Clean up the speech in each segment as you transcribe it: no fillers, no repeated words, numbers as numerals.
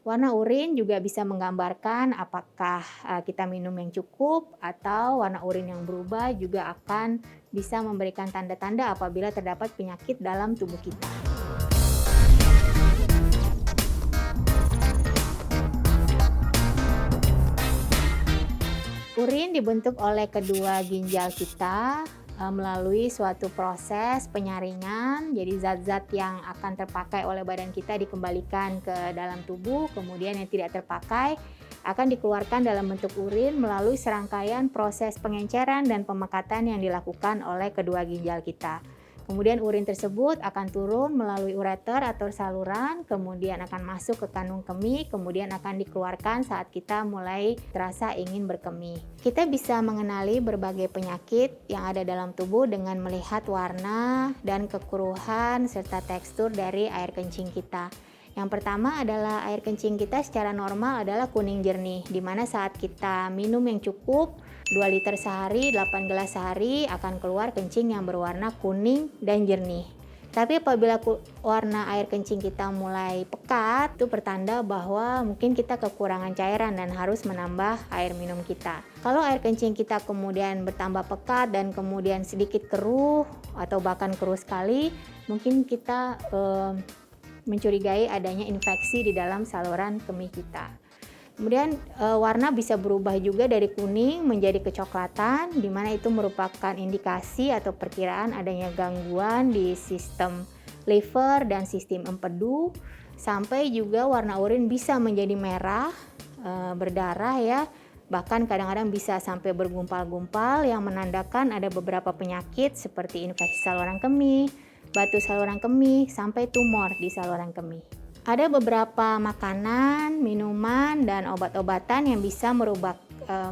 Warna urin juga bisa menggambarkan apakah kita minum yang cukup atau warna urin yang berubah juga akan bisa memberikan tanda-tanda apabila terdapat penyakit dalam tubuh kita. Urin dibentuk oleh kedua ginjal kita melalui suatu proses penyaringan. Jadi zat-zat yang akan terpakai oleh badan kita dikembalikan ke dalam tubuh, kemudian yang tidak terpakai akan dikeluarkan dalam bentuk urin melalui serangkaian proses pengenceran dan pemekatan yang dilakukan oleh kedua ginjal kita. Kemudian urin tersebut akan turun melalui ureter atau saluran, kemudian akan masuk ke kandung kemih, kemudian akan dikeluarkan saat kita mulai terasa ingin berkemih. Kita bisa mengenali berbagai penyakit yang ada dalam tubuh dengan melihat warna dan kekeruhan serta tekstur dari air kencing kita. Yang pertama adalah air kencing kita secara normal adalah kuning jernih, di mana saat kita minum yang cukup 2 liter sehari, 8 gelas sehari akan keluar kencing yang berwarna kuning dan jernih. Tapi apabila warna air kencing kita mulai pekat, itu pertanda bahwa mungkin kita kekurangan cairan dan harus menambah air minum kita. Kalau air kencing kita kemudian bertambah pekat dan kemudian sedikit keruh atau bahkan keruh sekali, mungkin kita mencurigai adanya infeksi di dalam saluran kemih kita. Kemudian warna bisa berubah juga dari kuning menjadi kecoklatan, di mana itu merupakan indikasi atau perkiraan adanya gangguan di sistem liver dan sistem empedu, sampai juga warna urin bisa menjadi merah, berdarah ya, bahkan kadang-kadang bisa sampai bergumpal-gumpal yang menandakan ada beberapa penyakit seperti infeksi saluran kemih, batu saluran kemih, sampai tumor di saluran kemih. Ada beberapa makanan, minuman, dan obat-obatan yang bisa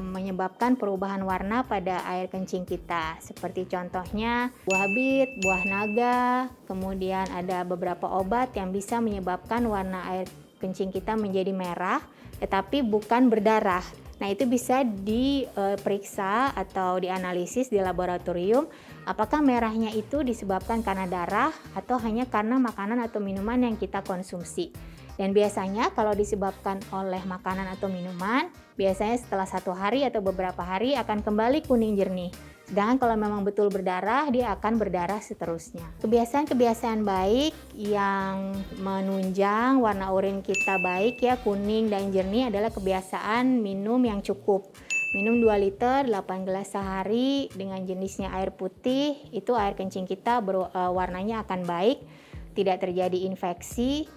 menyebabkan perubahan warna pada air kencing kita. Seperti contohnya buah bit, buah naga, kemudian ada beberapa obat yang bisa menyebabkan warna air kencing kita menjadi merah, tetapi bukan berdarah. Nah, itu bisa diperiksa atau dianalisis di laboratorium apakah merahnya itu disebabkan karena darah atau hanya karena makanan atau minuman yang kita konsumsi. Dan biasanya kalau disebabkan oleh makanan atau minuman, biasanya setelah 1 hari atau beberapa hari akan kembali kuning jernih. Sedangkan kalau memang betul berdarah, dia akan berdarah seterusnya. Kebiasaan-kebiasaan baik yang menunjang warna urin kita baik ya, kuning dan jernih adalah kebiasaan minum yang cukup. Minum 2 liter, 8 gelas sehari dengan jenisnya air putih, itu air kencing kita warnanya akan baik, tidak terjadi infeksi,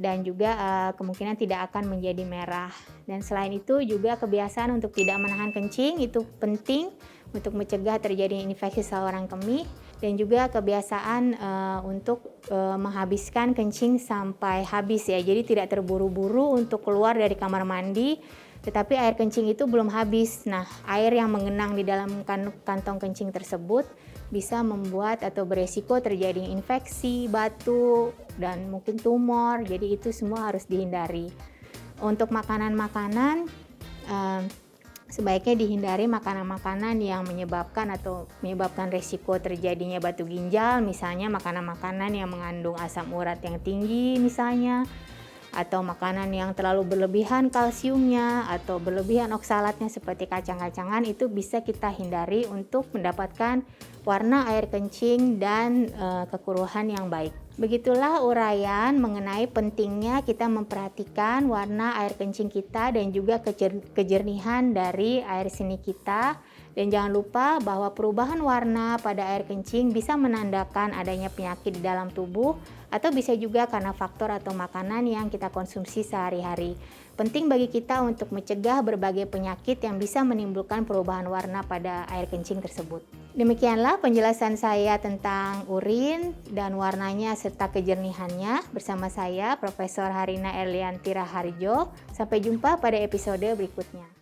dan juga kemungkinan tidak akan menjadi merah. Dan selain itu juga kebiasaan untuk tidak menahan kencing itu penting untuk mencegah terjadi infeksi saluran kemih, dan juga kebiasaan untuk menghabiskan kencing sampai habis ya. Jadi tidak terburu-buru untuk keluar dari kamar mandi, tetapi air kencing itu belum habis. Nah, air yang mengenang di dalam kantong kencing tersebut bisa membuat atau beresiko terjadi infeksi, batu, dan mungkin tumor. Jadi itu semua harus dihindari. Untuk makanan-makanan, sebaiknya dihindari makanan-makanan yang menyebabkan resiko terjadinya batu ginjal, misalnya makanan-makanan yang mengandung asam urat yang tinggi misalnya, atau makanan yang terlalu berlebihan kalsiumnya atau berlebihan oksalatnya seperti kacang-kacangan, itu bisa kita hindari untuk mendapatkan warna air kencing dan kekuruhan yang baik. Begitulah uraian mengenai pentingnya kita memperhatikan warna air kencing kita dan juga kejernihan dari air seni kita. Dan jangan lupa bahwa perubahan warna pada air kencing bisa menandakan adanya penyakit di dalam tubuh atau bisa juga karena faktor atau makanan yang kita konsumsi sehari-hari. Penting bagi kita untuk mencegah berbagai penyakit yang bisa menimbulkan perubahan warna pada air kencing tersebut. Demikianlah penjelasan saya tentang urin dan warnanya serta kejernihannya bersama saya, Profesor Harina Erlianti Raharjo. Sampai jumpa pada episode berikutnya.